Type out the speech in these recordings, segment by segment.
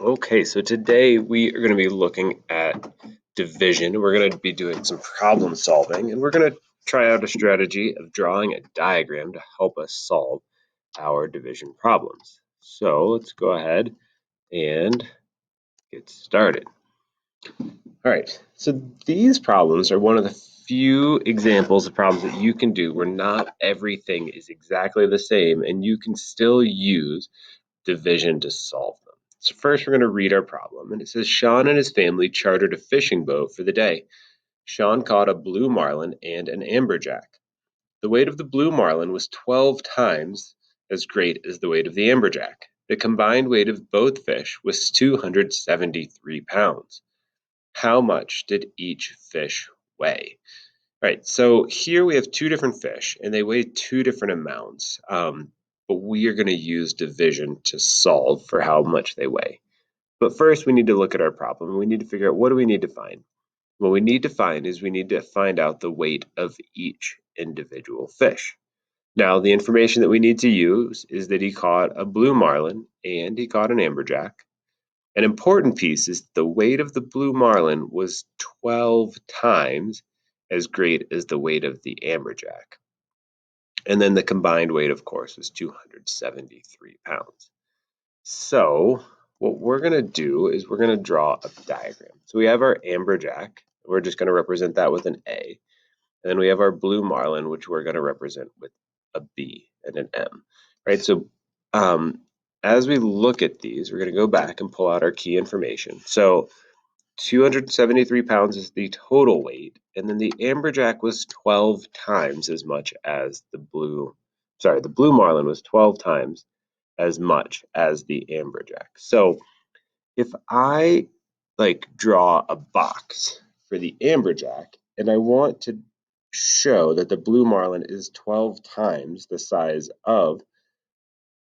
Okay, so today we are going to be looking at division. We're going to be doing some problem solving, and we're going to try out a strategy of drawing a diagram to help us solve our division problems. So let's go ahead and get started. All right, so these problems are one of the few examples of problems that you can do where not everything is exactly the same, and you can still use division to solve them. So first we're going to read our problem, and it says Sean and his family chartered a fishing boat for the day. Sean caught a blue marlin and an amberjack. The weight of the blue marlin was 12 times as great as the weight of the amberjack. The combined weight of both fish was 273 pounds. How much did each fish weigh? Right, so here we have two different fish and they weigh two different amounts, but we are going to use division to solve for how much they weigh. But first we need to look at our problem and we need to figure out what do we need to find. What we need to find is we need to find out the weight of each individual fish. Now the information that we need to use is that he caught a blue marlin and he caught an amberjack. An important piece is the weight of the blue marlin was 12 times as great as the weight of the amberjack. And then the combined weight, of course, was 273 pounds. So what we're going to do is we're going to draw a diagram. So we have our amberjack. We're just going to represent that with an A. And then we have our blue marlin, which we're going to represent with a B and an M. Right? So um, as we look at these, we're going to go back and pull out our key information. So 273 pounds is the total weight, and then the amberjack was 12 times as much as the blue marlin was 12 times as much as the amberjack. So if I draw a box for the amberjack and I want to show that the blue marlin is 12 times the size of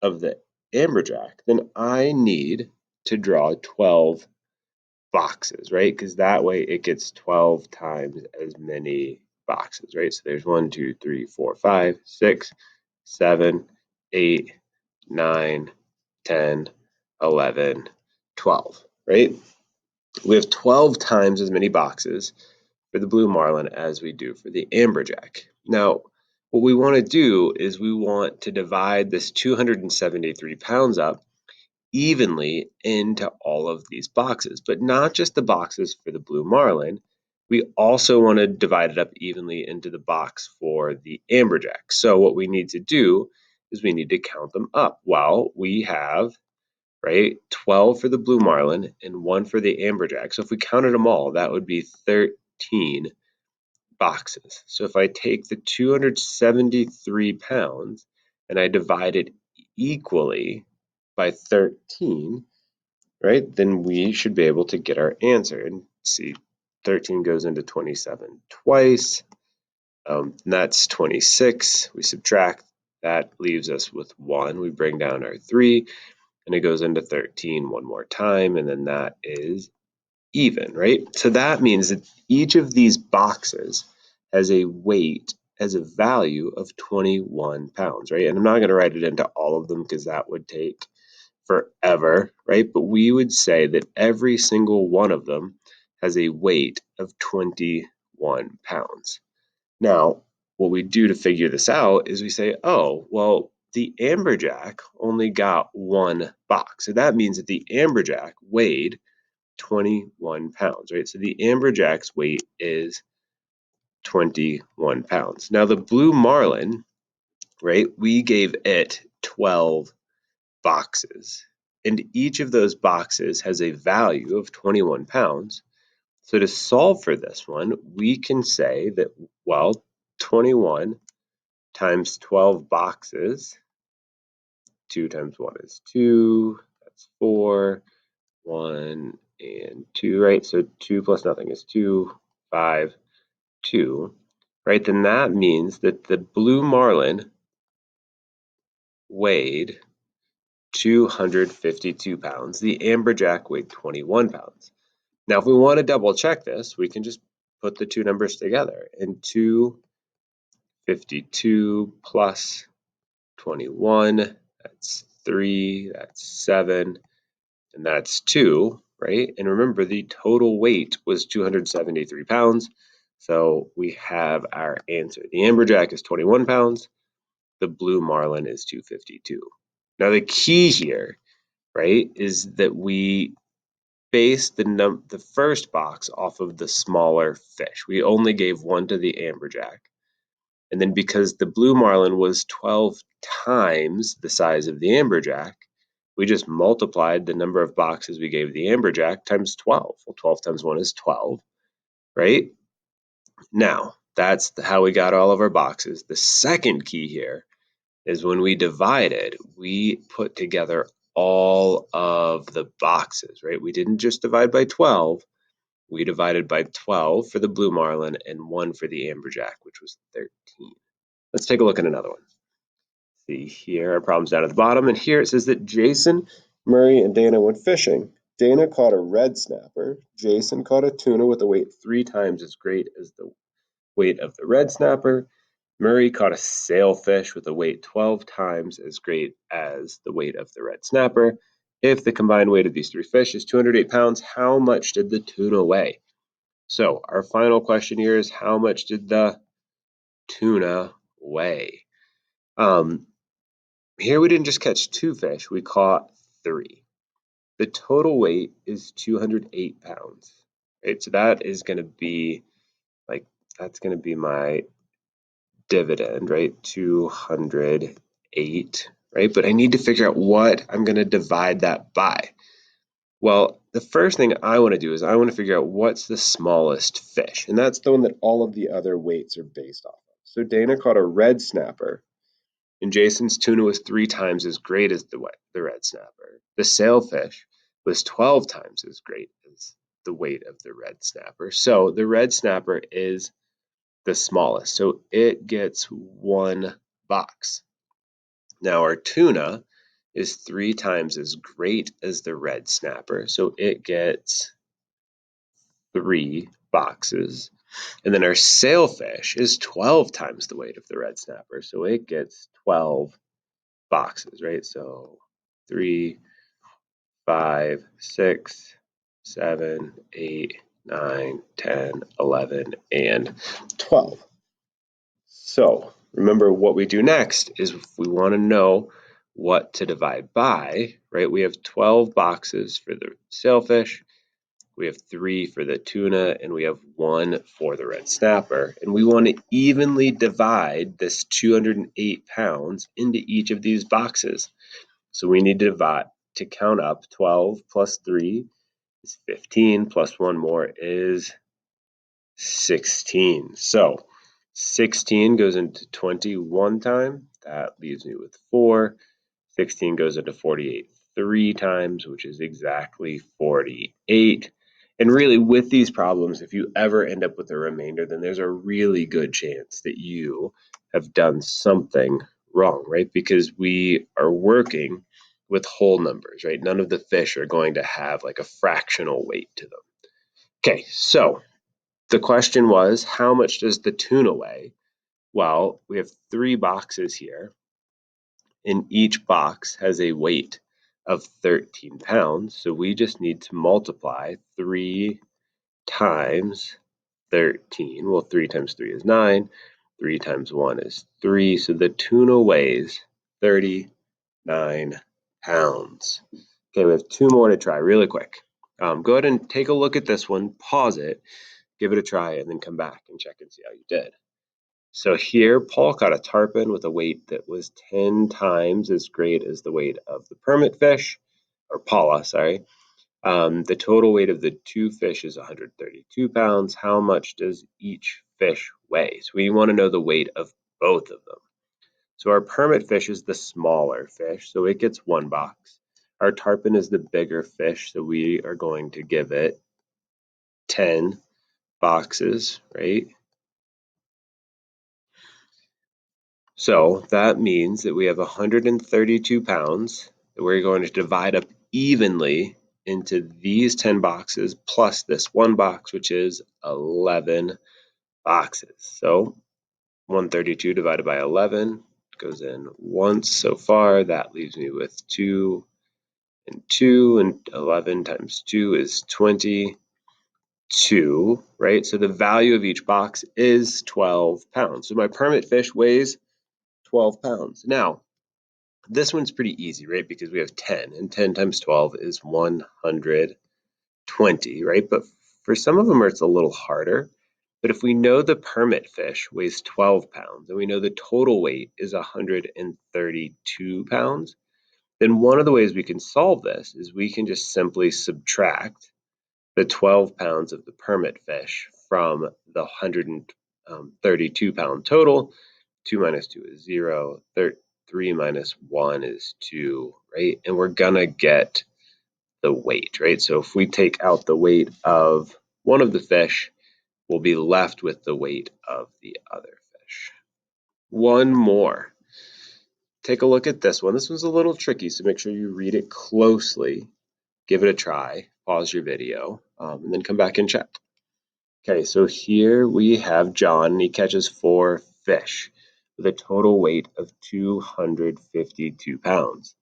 the amberjack, then I need to draw 12 boxes, right? Because that way it gets 12 times as many boxes, right? So there's 1, 2, 3, 4, 5, 6, 7, 8, 9, 10, 11, 12, right? We have 12 times as many boxes for the blue marlin as we do for the amberjack. Now, what we want to do is we want to divide this 273 pounds up evenly into all of these boxes, but not just the boxes for the blue marlin. We also want to divide it up evenly into the box for the amberjack. So what we need to do is we need to count them up. Well, we have, right, 12 for the blue marlin and 1 for the amberjack. So if we counted them all, that would be 13 boxes. So if I take the 273 pounds and I divide it equally by 13, right, then we should be able to get our answer. And see, 13 goes into 27 twice. That's 26. We subtract. That leaves us with 1. We bring down our 3, and it goes into 13 one more time, and then that is even, right? So that means that each of these boxes has a weight, has a value of 21 pounds, right? And I'm not going to write it into all of them because that would take forever, right? But we would say that every single one of them has a weight of 21 pounds. Now, what we do to figure this out is we say, oh, well, the amberjack only got one box. So that means that the amberjack weighed 21 pounds, right? So the amberjack's weight is 21 pounds. Now, the blue marlin, right, we gave it 12 boxes. And each of those boxes has a value of 21 pounds. So to solve for this one, we can say that, well, 21 times 12 boxes, 2 times 1 is 2, that's 4, 1 and 2, right? So 2 plus nothing is 2, 5, 2, right? Then that means that the blue marlin weighed 252 pounds. The amberjack weighed 21 pounds. Now, if we want to double check this, we can just put the two numbers together. And 252 plus 21, that's 3, that's 7, and that's 2, right? And remember, the total weight was 273 pounds. So we have our answer. The amberjack is 21 pounds. The blue marlin is 252. Now the key here, right, is that we base the first box off of the smaller fish. We only gave 1 to the amberjack. And then because the blue marlin was 12 times the size of the amberjack, we just multiplied the number of boxes we gave the amberjack times 12. Well, 12 times 1 is 12, right? Now, that's how we got all of our boxes. The second key here is when we divided, we put together all of the boxes, right? We didn't just divide by 12. We divided by 12 for the blue marlin and 1 for the amberjack, which was 13. Let's take a look at another one. See here, our problem's down at the bottom, and here it says that Jason, Murray, and Dana went fishing. Dana caught a red snapper. Jason caught a tuna with a weight 3 times as great as the weight of the red snapper. Murray caught a sailfish with a weight 12 times as great as the weight of the red snapper. If the combined weight of these 3 fish is 208 pounds, how much did the tuna weigh? So our final question here is, how much did the tuna weigh? Here we didn't just catch 2 fish, we caught 3. The total weight is 208 pounds. Right? So that is going to be that's going to be my dividend, right? 208, right? But I need to figure out what I'm going to divide that by. Well, the first thing I want to do is I want to figure out what's the smallest fish, and that's the one that all of the other weights are based off of. So Dana caught a red snapper, and Jason's tuna was 3 times as great as the red snapper. The sailfish was 12 times as great as the weight of the red snapper. So the red snapper is the smallest. So it gets 1 box. Now our tuna is 3 times as great as the red snapper. So it gets 3 boxes. And then our sailfish is 12 times the weight of the red snapper. So it gets 12 boxes, right? So 3, 5, 6, 7, 8, 9, 10, 11, and 12. So remember, what we do next is if we want to know what to divide by, right? We have 12 boxes for the sailfish, we have 3 for the tuna, and we have 1 for the red snapper. And we want to evenly divide this 208 pounds into each of these boxes. So we need to count up. 12 plus 3 is 15, plus 1 more is 16. So 16 goes into 21 time. That leaves me with 4. 16 goes into 48 3 times, which is exactly 48. And really, with these problems, if you ever end up with a remainder, then there's a really good chance that you have done something wrong, right? Because we are working with whole numbers, right? None of the fish are going to have like a fractional weight to them. Okay, so the question was, how much does the tuna weigh? Well, we have 3 boxes here, and each box has a weight of 13 pounds. So we just need to multiply 3 times 13. Well, 3 times 3 is 9. 3 times 1 is 3. So the tuna weighs 39 pounds. Okay, we have 2 more to try really quick. Go ahead and take a look at this one, pause it, give it a try, and then come back and check and see how you did. So here, Paul caught a tarpon with a weight that was 10 times as great as the weight of the permit fish, or Paula, sorry. The total weight of the 2 fish is 132 pounds. How much does each fish weigh? So we want to know the weight of both of them. So our permit fish is the smaller fish, so it gets 1 box. Our tarpon is the bigger fish, so we are going to give it 10 boxes, right? So that means that we have 132 pounds that we're going to divide up evenly into these 10 boxes plus this 1 box, which is 11 boxes. So 132 divided by 11 goes in once so far. That leaves me with 2 and 2, and 11 times 2 is 22, right? So the value of each box is 12 pounds. So my permit fish weighs 12 pounds. Now, this one's pretty easy, right? Because we have 10, and 10 times 12 is 120, right? But for some of them, it's a little harder. But if we know the permit fish weighs 12 pounds, and we know the total weight is 132 pounds, then one of the ways we can solve this is we can just simply subtract the 12 pounds of the permit fish from the 132 pound total. 2 minus 2 is 0. 3 minus 1 is 2, right? And we're going to get the weight, right? So if we take out the weight of one of the fish, we'll be left with the weight of the other fish. One more. Take a look at this one. This one's a little tricky, so make sure you read it closely. Give it a try. Pause your video, and then come back and check. Okay, so here we have John, and he catches 4 fish with a total weight of 252 pounds.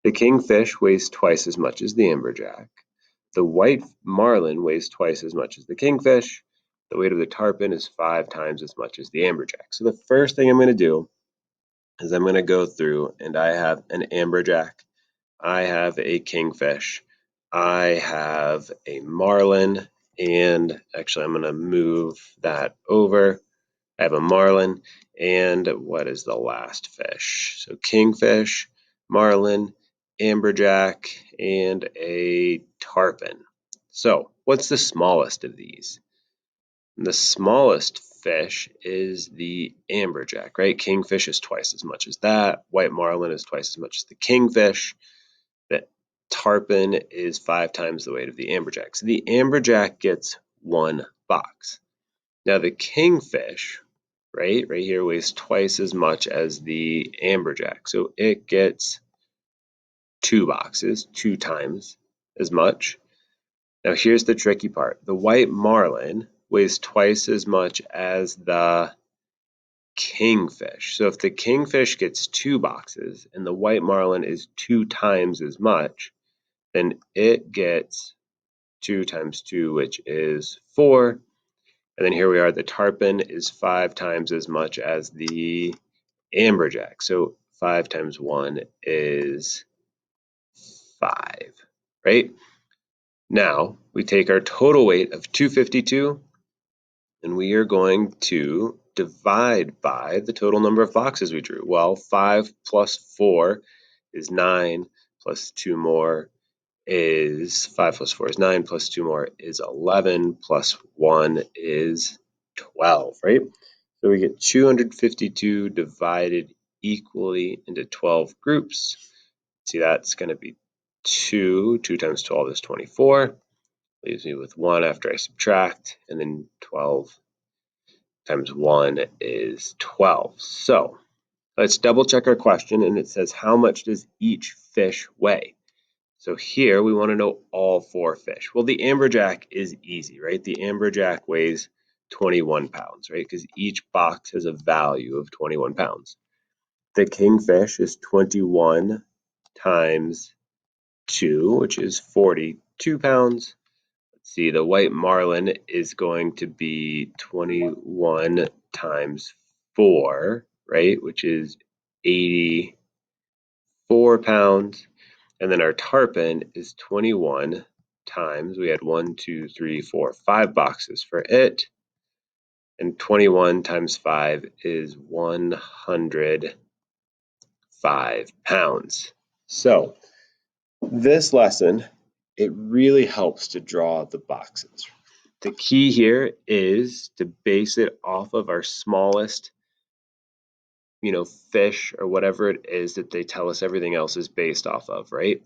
The kingfish weighs twice as much as the amberjack. The white marlin weighs twice as much as the kingfish. The weight of the tarpon is 5 times as much as the amberjack. So the first thing I'm going to do is I'm going to go through, and I have an amberjack, I have a kingfish, I have a marlin, and actually I'm going to move that over. I have a marlin, and what is the last fish? So kingfish, marlin, amberjack, and a tarpon. So what's the smallest of these? The smallest fish is the amberjack, right? Kingfish is twice as much as that. White marlin is twice as much as the kingfish. The tarpon is 5 times the weight of the amberjack. So the amberjack gets 1 box. Now the kingfish, right here, weighs twice as much as the amberjack. So it gets 2 boxes, 2 times as much. Now here's the tricky part. The white marlin weighs twice as much as the kingfish. So if the kingfish gets 2 boxes and the white marlin is 2 times as much, then it gets 2 times 2, which is 4. And then here we are, the tarpon is 5 times as much as the amberjack. So 5 times 1 is 5, right? Now we take our total weight of 252 and we are going to divide by the total number of boxes we drew. Well, 5 plus 4 is 9, plus 2 more is 5 plus 4 is 9, plus 2 more is 11, plus 1 is 12, right? So we get 252 divided equally into 12 groups. See, that's going to be 2. 2 times 12 is 24. Leaves me with 1 after I subtract, and then 12 times 1 is 12. So let's double check our question, and it says, how much does each fish weigh? So here we want to know all 4 fish. Well, the amberjack is easy, right? The amberjack weighs 21 pounds, right? Because each box has a value of 21 pounds. The kingfish is 21 times 2, which is 42 pounds. Let's see, the white marlin is going to be 21 times 4, right? Which is 84 pounds. And then our tarpon is 21 times, we had 1, 2, 3, 4, 5 boxes for it. And 21 times 5 is 105 pounds. So this lesson, it really helps to draw the boxes. The key here is to base it off of our smallest, fish or whatever it is that they tell us everything else is based off of, right?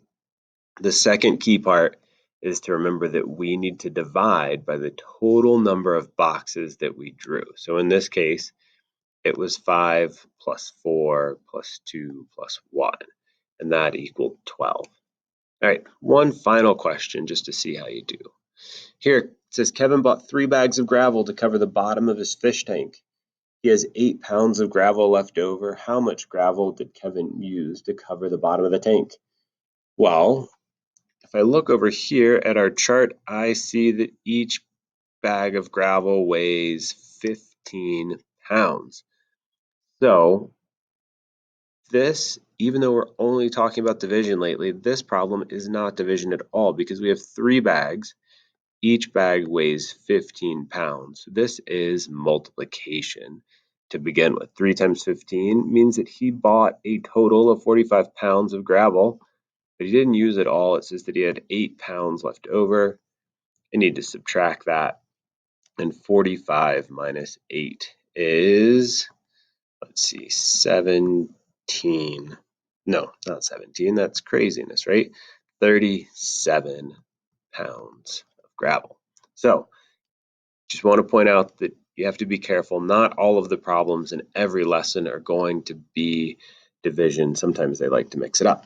The second key part is to remember that we need to divide by the total number of boxes that we drew. So in this case, it was 5 plus 4 plus 2 plus 1, and that equaled 12. All right, one final question just to see how you do. Here it says Kevin bought 3 bags of gravel to cover the bottom of his fish tank. He has 8 pounds of gravel left over. How much gravel did Kevin use to cover the bottom of the tank? Well, if I look over here at our chart, I see that each bag of gravel weighs 15 pounds. So this, even though we're only talking about division lately, this problem is not division at all because we have 3 bags. Each bag weighs 15 pounds. This is multiplication to begin with. 3 times 15 means that he bought a total of 45 pounds of gravel, but he didn't use it all. It says that he had 8 pounds left over. I need to subtract that. And 45 minus 8 is, let's see, 17. No, not 17. That's craziness, right? 37 pounds of gravel. So just want to point out that you have to be careful. Not all of the problems in every lesson are going to be division. Sometimes they like to mix it up.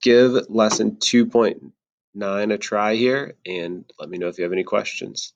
Give lesson 2.9 a try here and let me know if you have any questions.